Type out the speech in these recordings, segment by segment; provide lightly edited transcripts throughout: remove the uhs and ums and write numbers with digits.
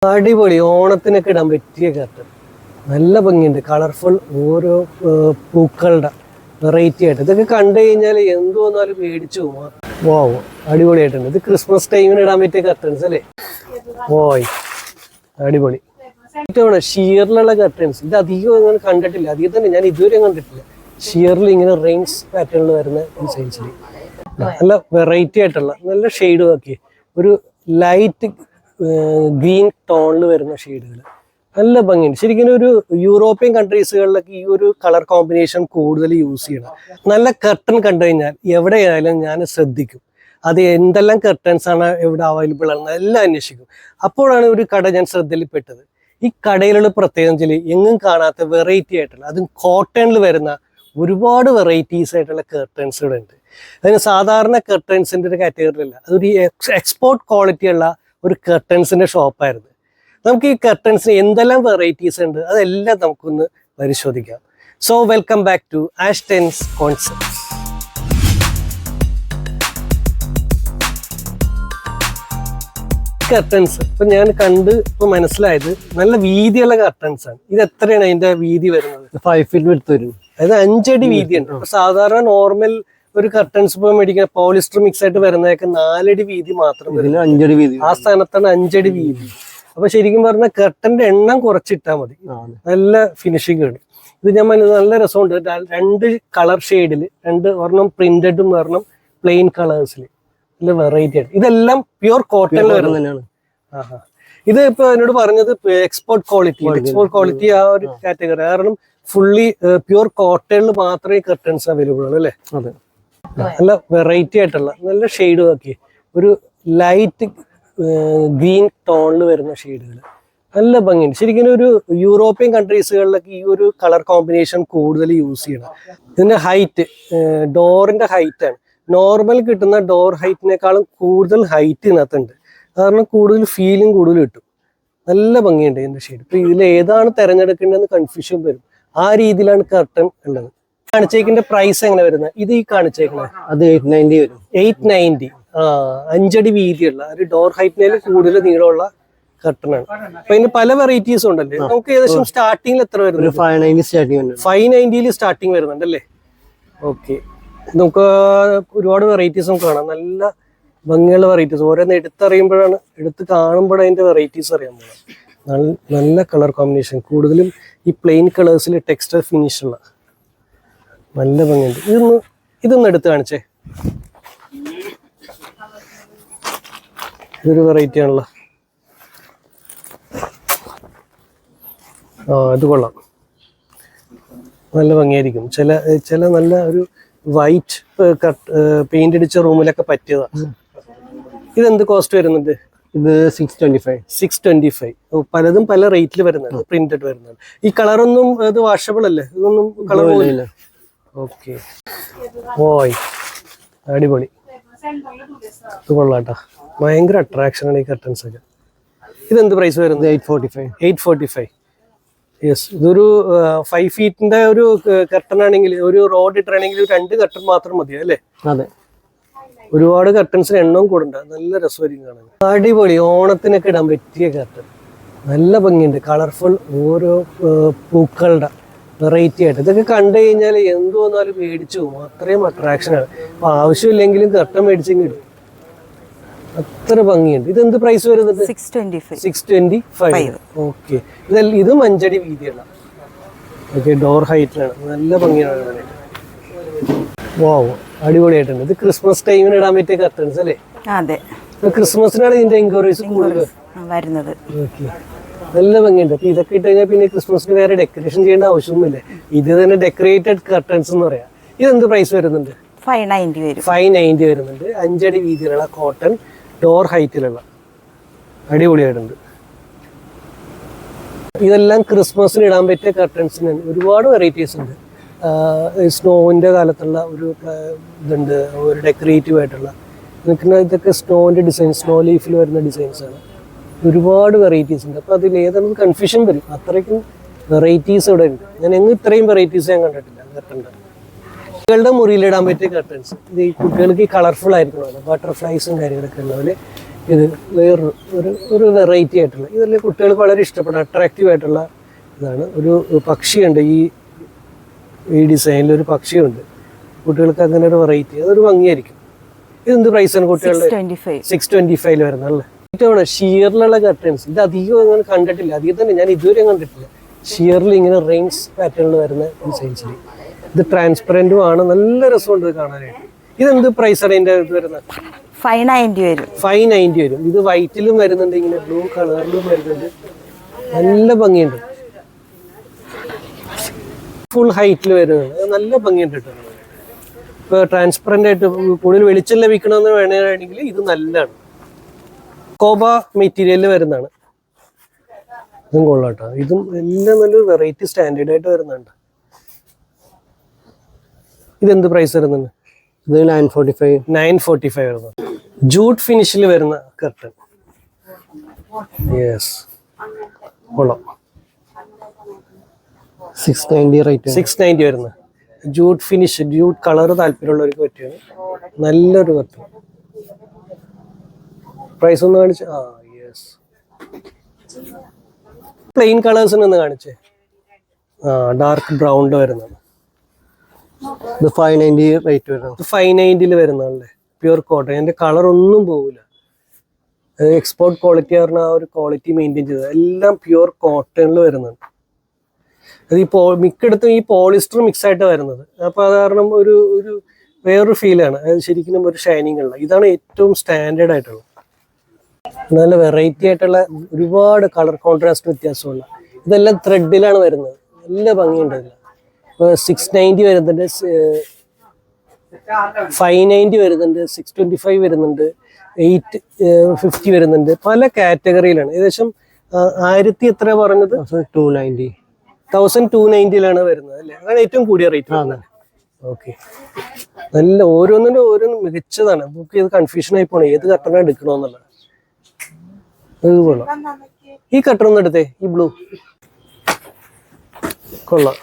അടിപൊളി ഓണത്തിനൊക്കെ ഇടാൻ പറ്റിയ കർട്ടൻ. നല്ല ഭംഗിയുണ്ട്, കളർഫുൾ ഓരോ പൂക്കളുടെ വെറൈറ്റി ആയിട്ട്. ഇതൊക്കെ കണ്ടു കഴിഞ്ഞാൽ എന്തോന്നാലും മേടിച്ചു പോകും. വാവ്, അടിപൊളിയായിട്ടുണ്ട്. ഇത് ക്രിസ്മസ് ടൈമിന് ഇടാൻ പറ്റിയ കർട്ടൻസ് അല്ലേ? ഓയ് അടിപൊളി. ഏറ്റവും ഷിയറിലുള്ള കർട്ടൻസ് ഇത് അധികം അങ്ങനെ കണ്ടിട്ടില്ല. അധികം തന്നെ ഞാൻ ഇതുവരെ കണ്ടിട്ടില്ല. ഷിയറിൽ ഇങ്ങനെ റെയിൻസ് പാറ്റേണിൽ വരുന്ന ഡിസൈൻസിൽ നല്ല വെറൈറ്റി ആയിട്ടുള്ള നല്ല ഷെയ്ഡ് നോക്കി, ഒരു ലൈറ്റ് ഗ്രീൻ ടോണിൽ വരുന്ന ഷെയ്ഡുകൾ നല്ല ഭംഗിയുണ്ട്. ശരിക്കും ഒരു യൂറോപ്യൻ കൺട്രീസുകളിലൊക്കെ ഈ ഒരു കളർ കോമ്പിനേഷൻ കൂടുതൽ യൂസ് ചെയ്യണം. നല്ല കർട്ടൻ കണ്ടു കഴിഞ്ഞാൽ എവിടെയായാലും ഞാൻ ശ്രദ്ധിക്കും, അത് എന്തെല്ലാം കർട്ടൻസ് ആണ് എവിടെ അവൈലബിൾ ആണ് എല്ലാം അന്വേഷിക്കും. അപ്പോഴാണ് ഒരു കട ഞാൻ ശ്രദ്ധയിൽപ്പെട്ടത്. ഈ കടയിലുള്ള പ്രത്യേകം ചില എങ്ങും കാണാത്ത വെറൈറ്റി ആയിട്ടുള്ള, അതും കോട്ടണിൽ വരുന്ന ഒരുപാട് വെറൈറ്റീസ് ആയിട്ടുള്ള കർട്ടൻസുകൾ ഉണ്ട്. അതിന് സാധാരണ കർട്ടൻസിൻ്റെ ഒരു കാറ്റഗറിയിലല്ല, അതൊരു എക്സ്പോർട്ട് ക്വാളിറ്റി ഉള്ള ഒരു കർട്ടൻസിൻ്റെ ഷോപ്പായിരുന്നു. നമുക്ക് ഈ കർട്ടൻസിന് എന്തെല്ലാം വെറൈറ്റീസ് ഉണ്ട് അതെല്ലാം നമുക്കൊന്ന് പരിശോധിക്കാം. So welcome back to Ashtens concepts. Curtains ഇപ്പൊ ഞാൻ കണ്ട് ഇപ്പൊ മനസ്സിലായത് നല്ല വീതിയുള്ള കർട്ടൻസ് ആണ്. ഇത് എത്രയാണ് അതിന്റെ വീതി വരുന്നത്? 5 feet വിഡ്ത് വരും. അതായത് 5 അടി വീതിയുണ്ട്. ഇപ്പൊ സാധാരണ നോർമൽ ഒരു കർട്ടൻസ് ഇപ്പൊ മേടിക്കുന്ന പോളിസ്റ്റർ മിക്സ് ആയിട്ട് വരുന്നതൊക്കെ 4 അടി വീതി മാത്രം വരും. 5 അടി വീതി. ആ സ്ഥാനത്താണ് 5 അടി വീതി. അപ്പൊ ശരിക്കും പറഞ്ഞാൽ കർട്ടന്റെ എണ്ണം കുറച്ചിട്ടാൽ മതി, നല്ല ഫിനിഷിംഗ് ആണ്. ഇത് ഞാൻ നല്ല രസമുണ്ട്. 2 കളർ ഷെയ്ഡിൽ, ഒരെണ്ണം പ്രിന്റഡും ഒരെണ്ണം പ്ലെയിൻ കളേഴ്സിൽ, നല്ല വെറൈറ്റി ആണ്. ഇതെല്ലാം പ്യുർ കോട്ടണിൽ വരുന്നതാണ്. ഇത് ഇപ്പൊ എന്നോട് പറഞ്ഞത് എക്സ്പോർട്ട് ക്വാളിറ്റി ആ ഒരു കാറ്റഗറി. കാരണം ഫുള്ളി പ്യുർ കോട്ടണിൽ മാത്രമേ കർട്ടൻസ് അവൈലബിൾ ആണ് അല്ലേ? അതെ. നല്ല വെറൈറ്റി ആയിട്ടുള്ള നല്ല ഷെയ്ഡ് നോക്കി, ഒരു ലൈറ്റ് ഗ്രീൻ ടോണിൽ വരുന്ന ഷെയ്ഡുകൾ നല്ല ഭംഗിയുണ്ട്. ശരിക്കും ഒരു യൂറോപ്യൻ കൺട്രീസുകളിലൊക്കെ ഈ ഒരു കളർ കോമ്പിനേഷൻ കൂടുതൽ യൂസ് ചെയ്യണം. ഇതിന്റെ ഹൈറ്റ്, ഡോറിന്റെ ഹൈറ്റ് ആണ് നോർമൽ കിട്ടുന്ന ഡോർ ഹൈറ്റിനേക്കാളും കൂടുതൽ ഹൈറ്റ് ഇതിനകത്തുണ്ട്. കാരണം കൂടുതൽ ഫീലും കൂടുതൽ കിട്ടും. നല്ല ഭംഗിയുണ്ട് ഇതിന്റെ ഷെയ്ഡ്. ഇപ്പൊ ഇതിൽ ഏതാണ് തിരഞ്ഞെടുക്കേണ്ടതെന്ന് കൺഫ്യൂഷൻ വരും. ആ രീതിയിലാണ് കർട്ടൻ ഉള്ളത്. കാണിച്ചേക്കിന്റെ പ്രൈസ് എങ്ങനെ വരുന്നത്? ഇത് ഈ കാണിച്ചേക്കണേ അത് 890 വരും. 890. 5 അടി വീതിയുള്ള ഒരു ഡോർ ഹൈറ്റിനേലും കൂടുതൽ നീളമുള്ള കർട്ടനാണ്. അപ്പൊ ഇതിന് പല വെറൈറ്റീസ് ഉണ്ടല്ലേ? നമുക്ക് ഏകദേശം സ്റ്റാർട്ടിങ്ങിൽ എത്ര വരുന്നത്? 590 സ്റ്റാർട്ടിങ് വരുന്നുണ്ടല്ലേ? ഓക്കെ. നമുക്ക് ഒരുപാട് വെറൈറ്റീസ് നമുക്ക് കാണാം. നല്ല ഭംഗിയുള്ള വെറൈറ്റീസ്. ഓരോന്ന് എടുത്തറിയുമ്പോഴാണ്, എടുത്ത് കാണുമ്പോഴാണ് അതിന്റെ വെറൈറ്റീസ് അറിയാൻ പോകുന്നത്. നല്ല കളർ കോമ്പിനേഷൻ, കൂടുതലും ഈ പ്ലെയിൻ കളേഴ്സിൽ ടെക്സ്റ്റർ ഫിനിഷ് ഉള്ള നല്ല ഭംഗിയുണ്ട്. ഇതൊന്ന് എടുത്ത് കാണിച്ചേ. ഇതൊരു വെറൈറ്റി ആണല്ലോ. ഇത് കൊള്ളാം, നല്ല ഭംഗിയായിരിക്കും. ചില നല്ല ഒരു വൈറ്റ് പെയിന്റ് അടിച്ച റൂമിലൊക്കെ പറ്റിയതാണ്. ഇതെന്ത് കോസ്റ്റ് വരുന്നുണ്ട്? ഇത് 625. പലതും പല റേറ്റിൽ വരുന്നുണ്ട്, പ്രിന്റഡ് വരുന്നുണ്ട്. ഈ കളറൊന്നും ഇത് വാഷബിൾ അല്ലേ? ഇതൊന്നും കളർ പോയില്ല. ഓക്കെ. ഓയ് അടിപൊളി, ഇത് കൊള്ളാട്ടാ. ഭയങ്കര അട്രാക്ഷൻ ആണ് ഈ കർട്ടൻസ് ഒക്കെ. ഇതെന്ത് പ്രൈസ് വരുന്നത്? 845. യെസ്. ഇതൊരു 5 ഫീറ്റിന്റെ ഒരു കർട്ടൻ ആണെങ്കിൽ, ഒരു റോഡ് ഇട്ടാണെങ്കിൽ 2 കർട്ടൻ മാത്രം മതി അല്ലേ? അതെ. ഒരുപാട് കർട്ടൻസിന് എണ്ണവും കൂടണ്ട. നല്ല രസമായിരിക്കും കാണാൻ. അടിപൊളി ഓണത്തിനൊക്കെ ഇടാൻ പറ്റിയ കർട്ടൻ. നല്ല ഭംഗിയുണ്ട്, കളർഫുൾ ഓരോ പൂക്കളുടെ വെറൈറ്റി ആയിട്ട്. ഇതൊക്കെ കണ്ടു കഴിഞ്ഞാൽ എന്തോന്നാലും മേടിച്ചു പോകും. അത്രയും അട്രാക്ഷനാണ്. അപ്പൊ ആവശ്യമില്ലെങ്കിലും കർട്ടൻ മേടിച്ചെങ്കിൽ ഇടും. അത്ര ഭംഗിയുണ്ട്. ഇതെന്ത് പ്രൈസ് വരുന്നത്? 625. ഓക്കെ. ഇതും 5 അടി വീതിയാണ്. ഓക്കെ. ഡോർ ഹൈറ്റിലാണ്. നല്ല ഭംഗിയാണ് കാണാനായിട്ട്. വാവ്, അടിപൊളിയായിട്ടുണ്ട്. ഇത് ക്രിസ്മസ് ടൈമിന് ഇടാൻ പറ്റിയ കർട്ടൻസ് അല്ലേ? അതെ. ക്രിസ്മസിനാണ് ഇതിന്റെ എൻക്വയറീസ് കൂടുതൽ വരുന്നത്. ഓക്കെ. നല്ല ഭംഗിയുണ്ട്. അപ്പൊ ഇതൊക്കെ ഇട്ട് കഴിഞ്ഞാൽ പിന്നെ ക്രിസ്മസിന് വേറെ ഡെക്കറേഷൻ ചെയ്യേണ്ട ആവശ്യമൊന്നുമില്ല. ഇത് തന്നെ ഡെക്കറേറ്റഡ് കർട്ടൻസ് എന്ന് പറയാം. ഇതെന്ത് പ്രൈസ് വരുന്നുണ്ട്? 590 വരുന്നുണ്ട്. 5 അടി വീതിയിലുള്ള കോട്ടൺ ഡോർ ഹൈറ്റിലുള്ള അടിപൊളിയായിട്ടുണ്ട്. ഇതെല്ലാം ക്രിസ്മസിന് ഇടാൻ പറ്റിയ കർട്ടൻസിന് ഒരുപാട് വെറൈറ്റീസ് ഉണ്ട്. സ്നോവിൻ്റെ കാലത്തുള്ള ഒരു ഇതുണ്ട്, ഒരു ഡെക്കറേറ്റീവ് ആയിട്ടുള്ള നിൽക്കുന്ന ഇതൊക്കെ സ്നോവിൻ്റെ ഡിസൈൻ, സ്നോ ലീഫിൽ വരുന്ന ഡിസൈൻസാണ്. ഒരുപാട് വെറൈറ്റീസ് ഉണ്ട്. അപ്പോൾ അതിൽ ഏതാണെന്ന് കൺഫ്യൂഷൻ വരും. അത്രയ്ക്കും വെറൈറ്റീസ് ഇവിടെ ഉണ്ട്. ഞാൻ എങ്ങും ഇത്രയും വെറൈറ്റീസ് ഞാൻ കണ്ടിട്ടില്ല കർട്ടൻ്റെ. കുട്ടികളുടെ മുറിയിലിടാൻ പറ്റിയ കർട്ടൻസ്. ഇത് ഈ കുട്ടികൾക്ക് കളർഫുൾ ആയിരിക്കണമല്ലോ, ബട്ടർഫ്ലൈസും കാര്യങ്ങളൊക്കെ ഉള്ളവര് ഇത് വേറൊരു ഒരു വെറൈറ്റി ആയിട്ടുള്ള ഇതെല്ലാം കുട്ടികൾക്ക് വളരെ ഇഷ്ടപ്പെടുന്ന അട്രാക്റ്റീവ് ആയിട്ടുള്ള ഇതാണ്. ഒരു പക്ഷിയുണ്ട് ഈ ഡിസൈനിൽ ഒരു പക്ഷിയുണ്ട്. കുട്ടികൾക്ക് അങ്ങനെ ഒരു വെറൈറ്റി, അതൊരു ഭംഗിയായിരിക്കും. ഇതെന്ത് പ്രൈസാണ് കുട്ടികളുടെ? 625 വരുന്നല്ലേ. ഏറ്റവും ഷിയറിലുള്ള കർട്ടൻസ്, ഇത് അധികം അങ്ങനെ കണ്ടിട്ടില്ല. അധികം തന്നെ ഞാൻ ഇതുവരെ കണ്ടിട്ടില്ല. ഷിയറിൽ ഇങ്ങനെ റെയിൻസ് പാറ്റേണിൽ വരുന്ന ഡിസൈൻസിൽ ഇത് ട്രാൻസ്പെറൻറ്റും ആണ്, നല്ല രസമുണ്ട് ഇത് കാണാനായിട്ട്. ഇതെന്ത് പ്രൈസാണ് ഇതിൻ്റെ ഇത് വരുന്നത്? 590 വരും. 590 വരും. ഇത് വൈറ്റിലും വരുന്നുണ്ട്, ഇങ്ങനെ ബ്ലൂ കളറിലും വരുന്നുണ്ട്. നല്ല ഭംഗിയുണ്ട്. ഫുൾ ഹൈറ്റിൽ വരുന്നുണ്ട്, നല്ല ഭംഗിയുണ്ട് കേട്ടോ. ഇപ്പോൾ ട്രാൻസ്പെറൻ്റ് ആയിട്ട് കൂടുതൽ വെളിച്ചം ലഭിക്കണമെന്ന് വേണമെങ്കിൽ ഇത് നല്ലതാണ്. കോബ മെറ്റീരിയലിൽ വരുന്നതാണ്. ഇതും കൊള്ളാട്ടോ. ഇതും എല്ലാം നല്ലൊരു വെറൈറ്റി സ്റ്റാൻഡേർഡ് ആയിട്ട് വരുന്നുണ്ട്. ഇതെന്ത് പ്രൈസ് വരുന്നുണ്ട്? ഇത് 945 വരുന്നത്. ജൂട്ട് ഫിനിഷിൽ വരുന്ന കർട്ടൻ. യെസ്, കൊള്ളാം. 690 റേറ്റ്. 690 വരുന്നത്. ജൂട്ട് ഫിനിഷ്, ജൂട്ട് കളർ താല്പര്യമുള്ളവർക്ക് പറ്റിയാണ്. നല്ലൊരു കർട്ടൻ. പ്രൈസ് ഒന്ന് കാണിച്ച്. യെസ്, പ്ലെയിൻ കളേഴ്സിന് ഒന്ന് കാണിച്ചേ. ഡാർക്ക് ബ്രൗണിൽ വരുന്നതാണ്. ഇത് 590 റേറ്റ് വരുന്നത്. 590 വരുന്നതല്ലേ, പ്യൂർ കോട്ടൺ. എൻ്റെ കളർ ഒന്നും പോകില്ല. എക്സ്പോർട്ട് ക്വാളിറ്റി പറഞ്ഞാൽ ആ ഒരു ക്വാളിറ്റി മെയിൻറ്റെയിൻ ചെയ്തത്. എല്ലാം പ്യൂർ കോട്ടണിൽ വരുന്നുണ്ട്. അത് മിക്കയിടത്തും ഈ പോളിസ്റ്റർ മിക്സ് ആയിട്ട് വരുന്നത്. അപ്പോൾ അത് കാരണം ഒരു വേറൊരു ഫീലാണ്. അത് ശരിക്കും ഒരു ഷൈനിങ് ഉള്ള. ഇതാണ് ഏറ്റവും സ്റ്റാൻഡേർഡ് ആയിട്ടുള്ളത്. നല്ല വെറൈറ്റി ആയിട്ടുള്ള ഒരുപാട് കളർ കോൺട്രാസ്റ്റ് വ്യത്യാസമുള്ള ഇതെല്ലാം ത്രെഡിലാണ് വരുന്നത്. നല്ല ഭംഗിയുണ്ട്. ഇതിൽ 690 വരുന്നുണ്ട്, 590 വരുന്നുണ്ട്, 625 വരുന്നുണ്ട്, 850 വരുന്നുണ്ട്. പല കാറ്റഗറിയിലാണ്. ഏകദേശം 1000 എത്ര പറഞ്ഞത്? 1290 വരുന്നത് അല്ലേ? അതാണ് ഏറ്റവും കൂടിയ റേറ്റ്. ഓക്കെ, നല്ല ഓരോന്നിനും മികച്ചതാണ്. നമുക്ക് ഇത് കൺഫ്യൂഷൻ ആയി പോണേ ഏത് കട്ടനാണ് എടുക്കണമെന്നുള്ളത്. ഇത് കൊള്ളാം. ഈ കട്ടർ ഒന്ന് എടുത്തേ, ഈ ബ്ലൂ കൊള്ളാം.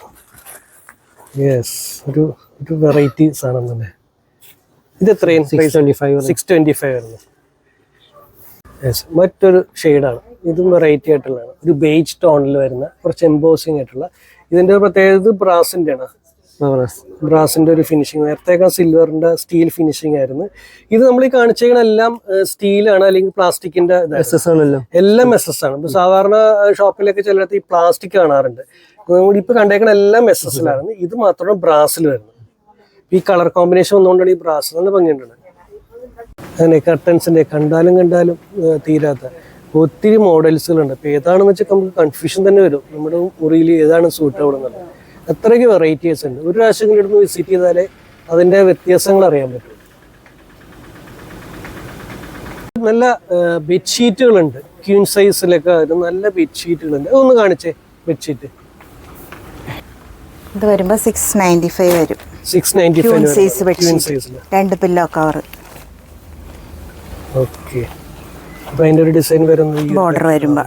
യെസ്, ഒരു വെറൈറ്റി സാധനം തന്നെ. ഇത് എത്രയും? 625 വരുന്നത്. യെസ്, മറ്റൊരു ഷെയ്ഡാണ്. ഇതും വെറൈറ്റി ആയിട്ടുള്ളതാണ്. ഒരു ബേജ് ടോണിൽ വരുന്ന കുറച്ച് എംബോസിങ് ആയിട്ടുള്ള. ഇതിൻ്റെ പ്രത്യേകത ബ്രാസിൻ്റെ ആണ്. ബ്രാസിൻ്റെ ഒരു ഫിനിഷിങ്. നേരത്തേക്ക് സിൽവറിൻ്റെ സ്റ്റീൽ ഫിനിഷിങ് ആയിരുന്നു. ഇത് നമ്മൾ ഈ കാണിച്ചേക്കണ എല്ലാം സ്റ്റീലാണ്, അല്ലെങ്കിൽ പ്ലാസ്റ്റിക്കിന്റെ എല്ലാം SS ആണ്. ഇപ്പൊ സാധാരണ ഷോപ്പിലൊക്കെ ചിലടത്ത് ഈ പ്ലാസ്റ്റിക് കാണാറുണ്ട്. ഇപ്പൊ കണ്ടേക്കണ എല്ലാം SS-ലാണ്. ഇത് മാത്രമാണ് ബ്രാസിൽ വരുന്നത്. ഈ കളർ കോമ്പിനേഷൻ വന്നുകൊണ്ടാണ് ഈ ബ്രാസ്. നല്ല ഭംഗിയുണ്ട്. അങ്ങനെ കർട്ടൻസിന്റെ കണ്ടാലും തീരാത്ത ഒത്തിരി മോഡൽസുകളുണ്ട്. ഇപ്പൊ ഏതാണെന്ന് വെച്ചാൽ നമുക്ക് കൺഫ്യൂഷൻ തന്നെ വരും. നമ്മുടെ മുറിയിൽ ഏതാണ് സൂട്ടബിൾ എന്നുള്ളത്. അത്രയ്ക്ക് വെറൈറ്റീസ് ഉണ്ട്. ഒരു പ്രാവശ്യം ഇവിടുന്ന് വിസിറ്റ് ചെയ്താലേ അതിന്റെ വ്യത്യാസങ്ങൾ അറിയാൻ പറ്റും. നല്ല ബെഡ്ഷീറ്റുകളുണ്ട്. ക്യൂൻ സൈസിലൊക്കെ നല്ല ബെഡ്ഷീറ്റുകളുണ്ട്. അതൊന്ന് കാണിച്ചേ. ബെഡ്ഷീറ്റ് ഇത് വരുമ്പോ 695 വരും. 695 രണ്ട് പില്ലോ കവർ. ഓക്കെ, അപ്പൊ അതിന്റെ ഒരു ഡിസൈൻ വരുന്നത് ബോർഡർ വരുമ്പോ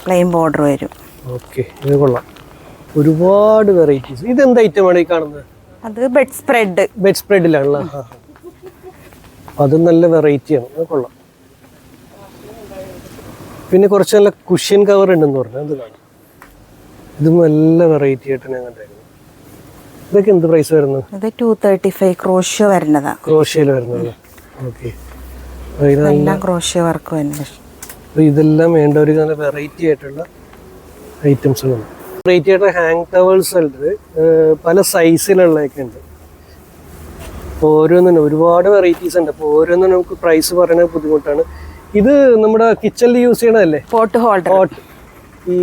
പ്ലെയിൻ ബോർഡർ വരും. ഓക്കെ, ഇത് കൊള്ളാം. ഒരുപാട് വെറൈറ്റീസ്. ഇത് എന്ത് ഐറ്റമാണ് ഈ കാണുന്നത്? അത് ബെഡ് സ്പ്രെഡ്. ബെഡ് സ്പ്രെഡിലാണല്ലോ. അത് നല്ല വെറൈറ്റിയാണ്. അത് കൊള്ളാം. പിന്നെ കുറച്ച് നല്ല കുഷ്യൻ കവർ ഉണ്ടെന്ന് പറഞ്ഞു. അത് കാണാം. ഇതും നല്ല വെറൈറ്റി ആയിട്ട് ഞാൻ കണ്ടായിരുന്നു. ഇതൊക്കെ എന്ത് പ്രൈസ് വരുന്നത്? ഇത് 235 ക്രോഷ്യോ വരുന്നതാ. ക്രോഷ്യയിൽ വരുന്നത്. ഓക്കെ, ക്രോഷ്യോ വർക്ക് വരുന്നത്. ഇതെല്ലാം വേണ്ടവർക്ക് നല്ല വെറൈറ്റി ആയിട്ടുള്ള ഐറ്റംസുകളാണ്. വെറൈറ്റി ആയിട്ടുള്ള ഹാങ് ടവൽസ് ഉണ്ട്. പല സൈസിലുള്ളതൊക്കെ ഉണ്ട്. ഓരോന്നിനും ഒരുപാട് വെറൈറ്റീസ് ഉണ്ട്. അപ്പോൾ ഓരോന്നിനും നമുക്ക് പ്രൈസ് പറയുന്നത് ബുദ്ധിമുട്ടാണ്. ഇത് നമ്മുടെ കിച്ചണിൽ യൂസ് ചെയ്യണതല്ലേ? Pot holder. ഈ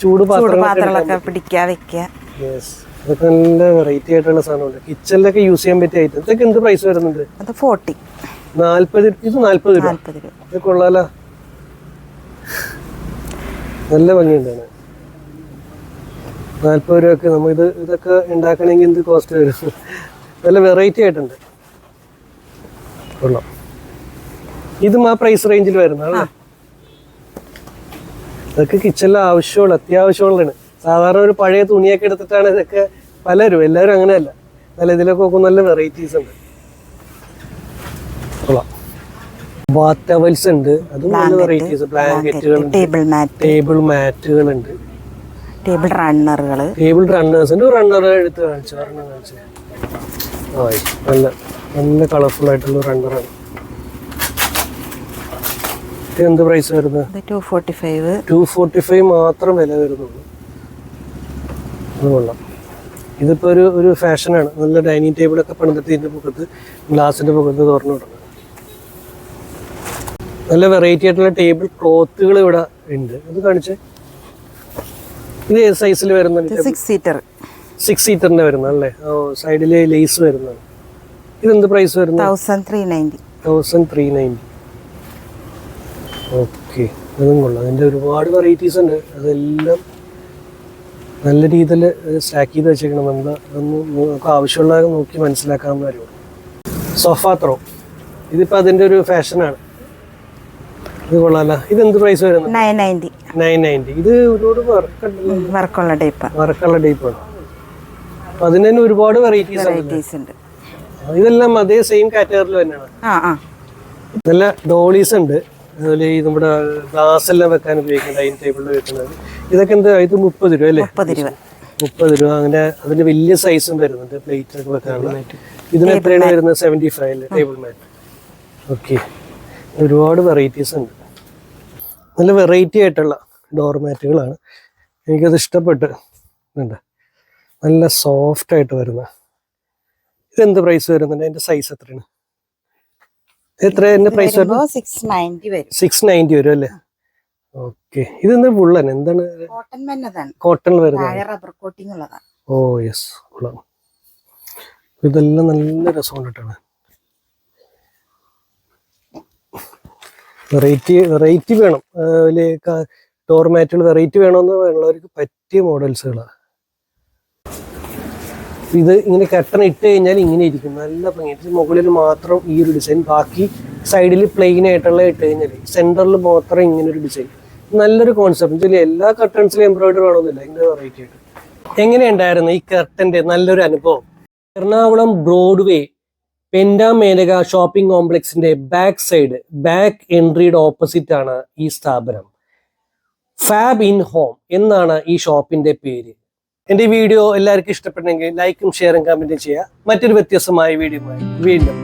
ചൂട് പാത്രങ്ങളൊക്കെ പിടിക്കുക വെക്കുക. യെസ്, അതൊക്കെ നല്ല വെറൈറ്റി ആയിട്ടുള്ള സാധനമുണ്ട്. കിച്ചണിലൊക്കെ യൂസ് ചെയ്യാൻ പറ്റിയ ഐറ്റം. ഇതൊക്കെ എന്ത് പ്രൈസ് വരുന്നുണ്ട്? അത് 40. 40. ഇത് 40 രൂപ. ഇത് കൊള്ളാലോ, നല്ല ഭംഗിയുണ്ട്. 40 രൂപയ്ക്ക് നമ്മൾ ഇതൊക്കെ ഉണ്ടാക്കണമെങ്കിൽ എന്ത് കോസ്റ്റ് വരും? നല്ല വെറൈറ്റി ആയിട്ടുണ്ട്. കൊള്ളാം. ഇതും ആ പ്രൈസ് റേഞ്ചിൽ വരുന്നതല്ലേ? ഇതൊക്കെ കിച്ചണിൽ ആവശ്യമുള്ള അത്യാവശ്യമുള്ളതാണ്. സാധാരണ ഒരു പഴയ തുണിയൊക്കെ എടുത്തിട്ടാണ് ഇതൊക്കെ എല്ലാവരും അങ്ങനെയല്ല. നല്ല ഇതിലൊക്കെ നല്ല വെറൈറ്റീസ് ഉണ്ട്. കൊള്ളാം. ബാത്ത് ടവൽസ് ഉണ്ട്, അതും നല്ല വെറൈറ്റീസ്. ബ്ലാങ്കറ്റുകൾ, ടേബിൾ മാറ്റുകളുണ്ട്, ടേബിൾ റണ്ണറുകൾ, ടേബിൾ റണ്ണേഴ്സ് ഉണ്ട്. റണ്ണർ എടുത്ത് കാണിച്ചു, നല്ല നല്ല കളർഫുൾ ആയിട്ടുള്ള റണ്ണറാണ്. ഇത് എന്ത് പ്രൈസ് വരുന്നത്? 245 മാത്രം വില വരുന്നുള്ളൂ. അത് കൊള്ളാം. ഇതിപ്പോ ഒരു ഫാഷനാണ്. നല്ല ഡൈനിങ് ടേബിളൊക്കെ പണിതിട്ട് ഇതിന്റെ മുഖത്ത് ഗ്ലാസിന്റെ മുഖത്ത് തുറന്നു വിടുന്നത്. നല്ല വെറൈറ്റി ആയിട്ടുള്ള ടേബിൾ ക്ലോത്തുകൾ ഇവിടെ ഉണ്ട്. അത് കാണിച്ചേ. ഇത് ഏത് സൈസിൽ വരുന്നുണ്ട്? 6 സീറ്ററിന്റെ വരുന്നല്ലേ? ഓ, സൈഡില് ലേസ് വരുന്നതാണ്. ഇതെന്ത് പ്രൈസ് വരുന്നത്? 1390. ഓക്കെ, അതും കൊള്ളാം. അതിന്റെ ഒരുപാട് വെറൈറ്റീസ് ഉണ്ട്. അതെല്ലാം നല്ല രീതിയിൽ സ്റ്റാക്ക് ചെയ്ത് വെച്ചേക്കണം. നമുക്ക് ആവശ്യമുള്ള നോക്കി മനസ്സിലാക്കാവുന്ന കാര്യമാണ്. സോഫ ത്രോ, ഇതിപ്പോ അതിന്റെ ഒരു ഫാഷനാണ്. ഇത് കൊള്ളാല്ല. ഇതെന്ത് പ്രൈസ് വരുന്നത്? 990. ഇത് ഒരുപാട് വർക്കുള്ള ടൈപ്പാണ്. അപ്പൊ അതിന് തന്നെ ഒരുപാട് വെറൈറ്റീസ് ഉണ്ട്. ഇതെല്ലാം അതേ സെയിം കാറ്റഗറിയിൽ തന്നെയാണ്. നല്ല ഡോളീസ് ഉണ്ട്. അതുപോലെ ഈ നമ്മുടെ ഗ്ലാസ് എല്ലാം വെക്കാൻ ഉപയോഗിക്കുന്ന ഡൈനിങ് ടേബിളിൽ വെക്കുന്നത്. ഇതൊക്കെ എന്താ? ഇത് 30 രൂപ അല്ലേ? 30 രൂപ. അങ്ങനെ അതിന്റെ വലിയ സൈസും വരുന്നുണ്ട് പ്ലേറ്റ് ഒക്കെ വെക്കാനുള്ള. ഇതിന് എത്രയാണ് വരുന്നത്? 75 അല്ലേ ടേബിൾ മാറ്റ്? ഓക്കെ, ഒരുപാട് വെറൈറ്റീസ് ഉണ്ട്. നല്ല വെറൈറ്റി ആയിട്ടുള്ള ഡോർ മാറ്റുകളാണ്. എനിക്കത് ഇഷ്ടപ്പെട്ട്. നല്ല സോഫ്റ്റ് ആയിട്ട് വരുന്ന. ഇതെന്ത് പ്രൈസ് വരുന്നുണ്ട്? അതിന്റെ സൈസ് എത്രയാണ്? എത്ര പ്രൈസ് വരുന്നത്? 690 വരും അല്ലേ? ഓക്കെ. ഇതെന്താ വുള്ളൻ? എന്താണ്? കോട്ടണിൽ വരുന്നത്. ഓ യെസ്, കൊള്ളാം. ഇതെല്ലാം നല്ല രസമുണ്ടിട്ടാണ്. വെറൈറ്റി വേണം. ഡോർ മാറ്റുകൾ വെറൈറ്റി വേണമെന്ന് ഉള്ളവർക്ക് പറ്റിയ മോഡൽസുകളാണ്. ഇത് ഇങ്ങനെ കട്ടൺ ഇട്ട് കഴിഞ്ഞാൽ ഇങ്ങനെ ഇരിക്കും, നല്ല ഭംഗി. മുകളിൽ മാത്രം ഈ ഒരു ഡിസൈൻ, ബാക്കി സൈഡിൽ പ്ലെയിൻ ആയിട്ടുള്ള ഇട്ട് കഴിഞ്ഞാൽ സെന്ററിൽ മാത്രം ഇങ്ങനെ ഒരു ഡിസൈൻ. നല്ലൊരു കോൺസെപ്റ്റ്. എല്ലാ കർട്ടൺസിലും എംബ്രോയിഡറി വേണമെന്നില്ല, ഇങ്ങനെ വെറൈറ്റി ആയിട്ട്. എങ്ങനെയുണ്ടായിരുന്നു ഈ കർട്ടന്റെ നല്ലൊരു അനുഭവം? എറണാകുളം ബ്രോഡ്വേ പെൻഡാമേനക ഷോപ്പിംഗ് കോംപ്ലക്സിന്റെ ബാക്ക് എൻട്രിയുടെ ഓപ്പോസിറ്റ് ആണ് ഈ സ്ഥാപനം. ഫാബ് ഇൻ ഹോം എന്നാണ് ഈ ഷോപ്പിന്റെ പേര്. എന്റെ വീഡിയോ എല്ലാവർക്കും ഇഷ്ടപ്പെട്ടെങ്കിൽ ലൈക്കും ഷെയറും കമന്റും ചെയ്യുക. മറ്റൊരു വ്യത്യസ്തമായ വീഡിയോയുമായി വീണ്ടും